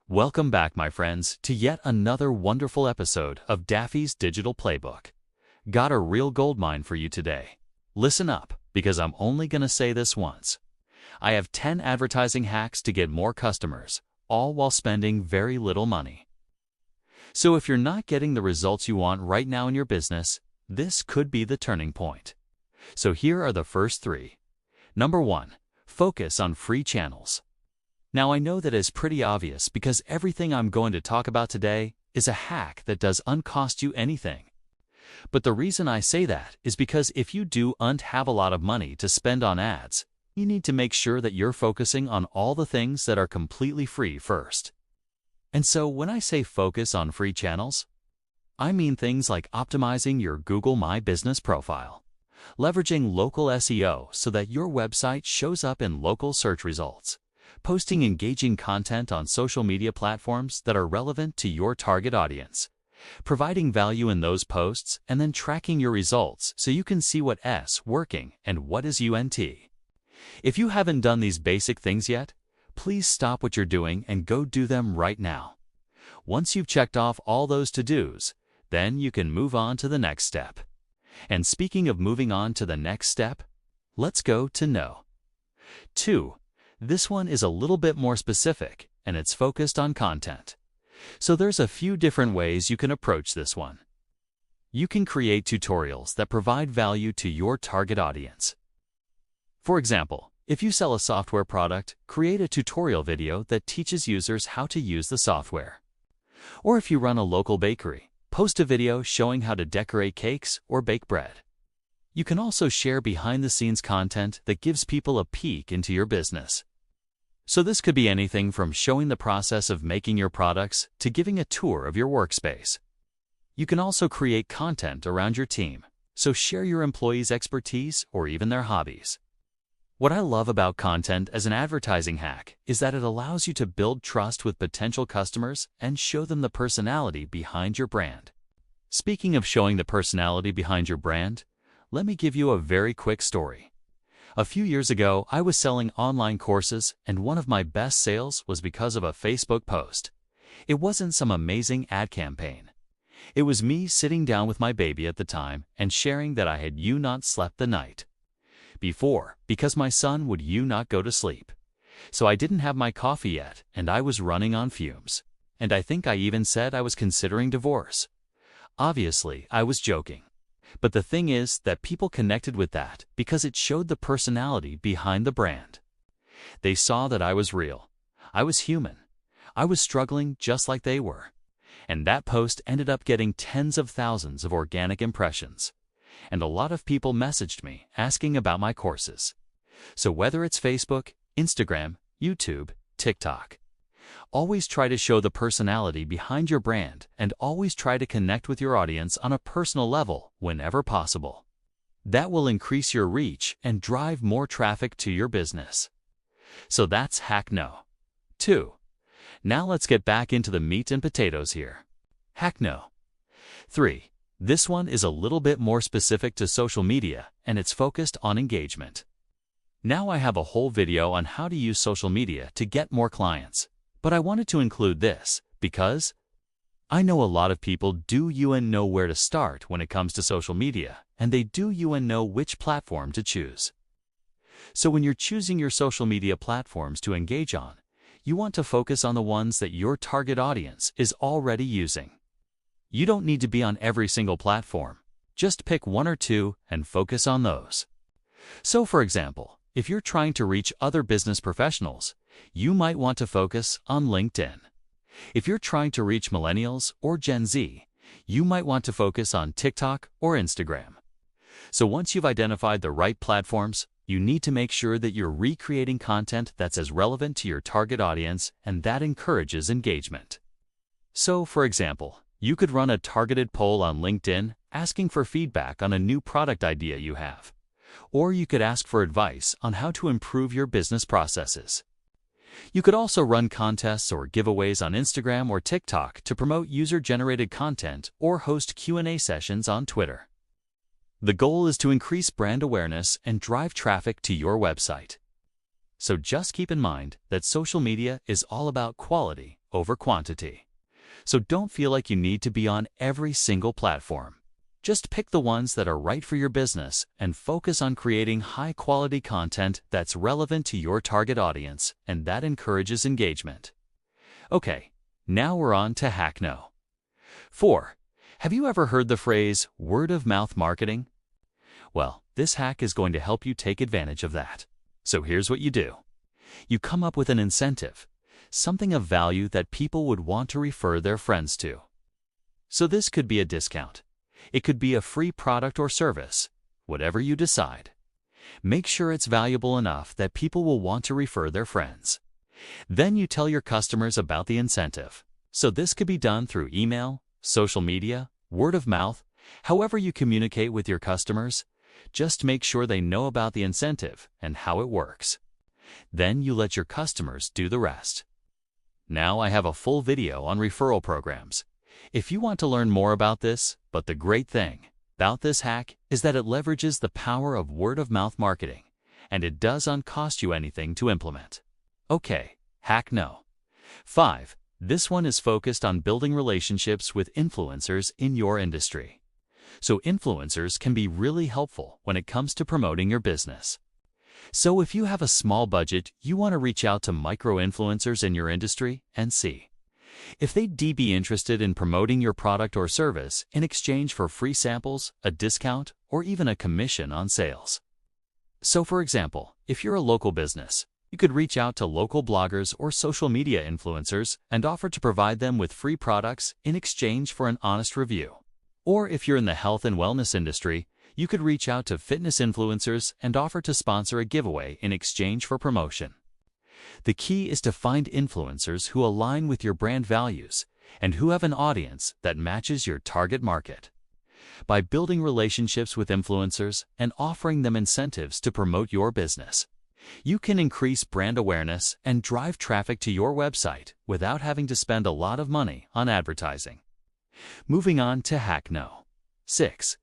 Welcome back, my friends, to yet another wonderful episode of Daffy's Digital Playbook. Got a real goldmine for you today. Listen up, because I'm only going to say this once. I have 10 advertising hacks to get more customers, all while spending very little money. So if you're not getting the results you want right now in your business, this could be the turning point. So here are the first 3. Number 1, focus on free channels. Now I know that is pretty obvious because everything I'm going to talk about today is a hack that doesn't cost you anything. But the reason I say that is because if you don't have a lot of money to spend on ads, you need to make sure that you're focusing on all the things that are completely free first. And so when I say focus on free channels, I mean things like optimizing your Google My Business profile, leveraging local SEO so that your website shows up in local search results, posting engaging content on social media platforms that are relevant to your target audience, providing value in those posts, and then tracking your results so you can see what is working and what is UNT. If you haven't done these basic things yet, please stop what you're doing and go do them right now. Once you've checked off all those to-dos, then you can move on to the next step. And speaking of moving on to the next step, let's go to know. 2. This one is a little bit more specific, and it's focused on content. So there's a few different ways you can approach this one. You can create tutorials that provide value to your target audience. For example, if you sell a software product, create a tutorial video that teaches users how to use the software. Or if you run a local bakery, post a video showing how to decorate cakes or bake bread. You can also share behind-the-scenes content that gives people a peek into your business. So this could be anything from showing the process of making your products to giving a tour of your workspace. You can also create content around your team, so share your employees' expertise or even their hobbies. What I love about content as an advertising hack is that it allows you to build trust with potential customers and show them the personality behind your brand. Speaking of showing the personality behind your brand, let me give you a very quick story. A few years ago, I was selling online courses, and one of my best sales was because of a Facebook post. It wasn't some amazing ad campaign. It was me sitting down with my baby at the time and sharing that I had not slept the night before because my son would not go to sleep. So I didn't have my coffee yet, and I was running on fumes. And I think I even said I was considering divorce. Obviously, I was joking. But the thing is that people connected with that because it showed the personality behind the brand. They saw that I was real. I was human. I was struggling just like they were. And that post ended up getting tens of thousands of organic impressions. And a lot of people messaged me asking about my courses. So whether it's Facebook, Instagram, YouTube, TikTok, always try to show the personality behind your brand and always try to connect with your audience on a personal level whenever possible. That will increase your reach and drive more traffic to your business. So that's hack no. 2. Now let's get back into the meat and potatoes here. Hack no. 3. This one is a little bit more specific to social media, and it's focused on engagement. Now I have a whole video on how to use social media to get more clients. But I wanted to include this because I know a lot of people know where to start when it comes to social media, and they know which platform to choose. So when you're choosing your social media platforms to engage on, you want to focus on the ones that your target audience is already using. You don't need to be on every single platform. Just pick 1 or 2 and focus on those. So for example, if you're trying to reach other business professionals, you might want to focus on LinkedIn. If you're trying to reach millennials or Gen Z, you might want to focus on TikTok or Instagram. So once you've identified the right platforms, you need to make sure that you're recreating content that's as relevant to your target audience and that encourages engagement. So for example, you could run a targeted poll on LinkedIn asking for feedback on a new product idea you have. Or you could ask for advice on how to improve your business processes. You could also run contests or giveaways on Instagram or TikTok to promote user-generated content or host Q&A sessions on Twitter. The goal is to increase brand awareness and drive traffic to your website. So just keep in mind that social media is all about quality over quantity. So don't feel like you need to be on every single platform. Just pick the ones that are right for your business and focus on creating high-quality content that's relevant to your target audience and that encourages engagement. Okay, now we're on to hack no. 4. Have you ever heard the phrase word-of-mouth marketing? Well, this hack is going to help you take advantage of that. So here's what you do. You come up with an incentive, something of value that people would want to refer their friends to. So this could be a discount. It could be a free product or service, whatever you decide. Make sure it's valuable enough that people will want to refer their friends. Then you tell your customers about the incentive. So this could be done through email, social media, word of mouth, however you communicate with your customers. Just make sure they know about the incentive and how it works. Then you let your customers do the rest. Now I have a full video on referral programs. If you want to learn more about this, but the great thing about this hack is that it leverages the power of word-of-mouth marketing, and it doesn't cost you anything to implement. Okay, hack no. 5. This one is focused on building relationships with influencers in your industry. So influencers can be really helpful when it comes to promoting your business. So if you have a small budget, you want to reach out to micro-influencers in your industry and see if they'd be interested in promoting your product or service in exchange for free samples, a discount, or even a commission on sales. So for example, if you're a local business, you could reach out to local bloggers or social media influencers and offer to provide them with free products in exchange for an honest review. Or if you're in the health and wellness industry, you could reach out to fitness influencers and offer to sponsor a giveaway in exchange for promotion. The key is to find influencers who align with your brand values and who have an audience that matches your target market. By building relationships with influencers and offering them incentives to promote your business, you can increase brand awareness and drive traffic to your website without having to spend a lot of money on advertising. Moving on to hack no. 6.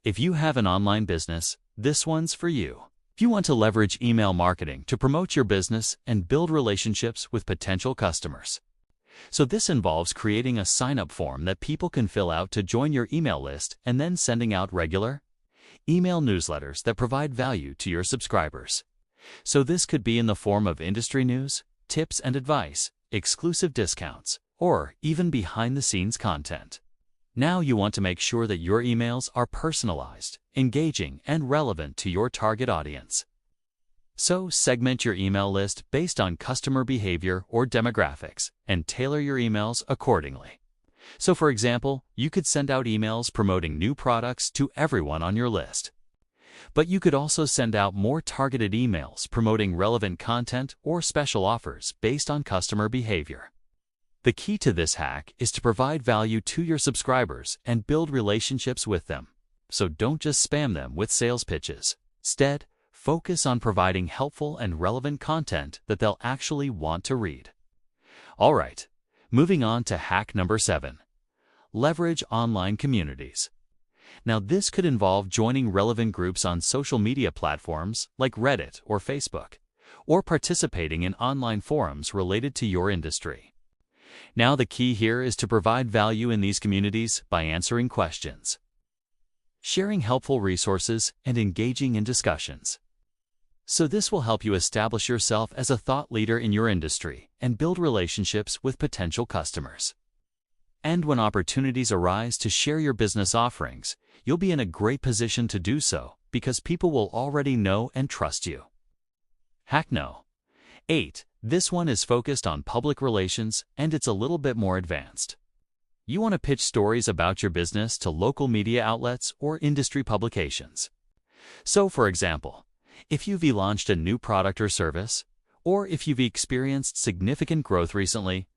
If you have an online business, this one's for you. If you want to leverage email marketing to promote your business and build relationships with potential customers. So this involves creating a sign-up form that people can fill out to join your email list and then sending out regular email newsletters that provide value to your subscribers. So this could be in the form of industry news, tips and advice, exclusive discounts, or even behind-the-scenes content. Now you want to make sure that your emails are personalized, engaging, and relevant to your target audience. So segment your email list based on customer behavior or demographics and tailor your emails accordingly. So for example, you could send out emails promoting new products to everyone on your list. But you could also send out more targeted emails promoting relevant content or special offers based on customer behavior. The key to this hack is to provide value to your subscribers and build relationships with them. So don't just spam them with sales pitches. Instead, focus on providing helpful and relevant content that they'll actually want to read. All right, moving on to hack number 7. Leverage online communities. Now this could involve joining relevant groups on social media platforms like Reddit or Facebook, or participating in online forums related to your industry. Now the key here is to provide value in these communities by answering questions, sharing helpful resources, and engaging in discussions. So this will help you establish yourself as a thought leader in your industry and build relationships with potential customers. And when opportunities arise to share your business offerings, you'll be in a great position to do so because people will already know and trust you. Hack no. 8. This one is focused on public relations and it's a little bit more advanced. You want to pitch stories about your business to local media outlets or industry publications. So for example, if you've launched a new product or service, or if you've experienced significant growth recently,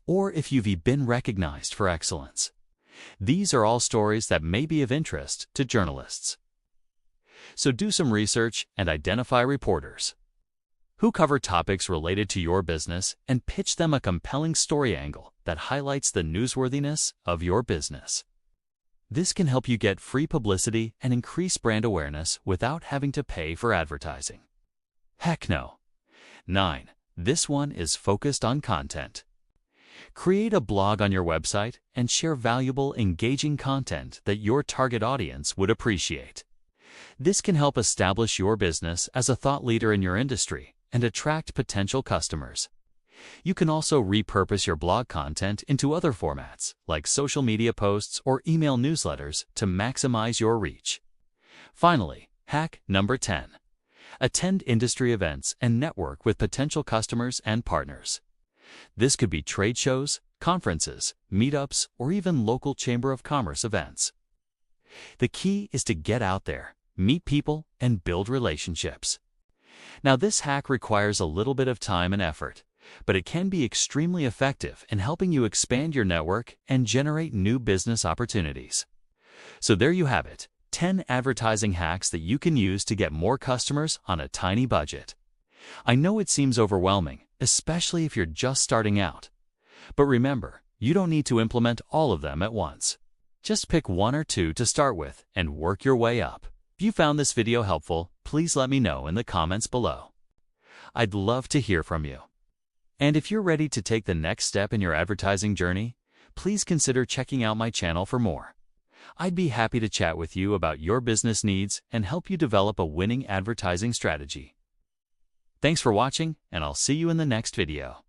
or if you've been recognized for excellence. These are all stories that may be of interest to journalists. So do some research and identify reporters who cover topics related to your business and pitch them a compelling story angle that highlights the newsworthiness of your business. This can help you get free publicity and increase brand awareness without having to pay for advertising. Heck no. 9. This one is focused on content. Create a blog on your website and share valuable, engaging content that your target audience would appreciate. This can help establish your business as a thought leader in your industry and attract potential customers. You can also repurpose your blog content into other formats, like social media posts or email newsletters, to maximize your reach. Finally, hack number 10. Attend industry events and network with potential customers and partners. This could be trade shows, conferences, meetups, or even local Chamber of Commerce events. The key is to get out there, meet people, and build relationships. Now, this hack requires a little bit of time and effort, but it can be extremely effective in helping you expand your network and generate new business opportunities. So there you have it, 10 advertising hacks that you can use to get more customers on a tiny budget. I know it seems overwhelming, especially if you're just starting out. But remember, you don't need to implement all of them at once. Just pick one or two to start with and work your way up. If you found this video helpful, please let me know in the comments below. I'd love to hear from you. And if you're ready to take the next step in your advertising journey, please consider checking out my channel for more. I'd be happy to chat with you about your business needs and help you develop a winning advertising strategy. Thanks for watching, and I'll see you in the next video.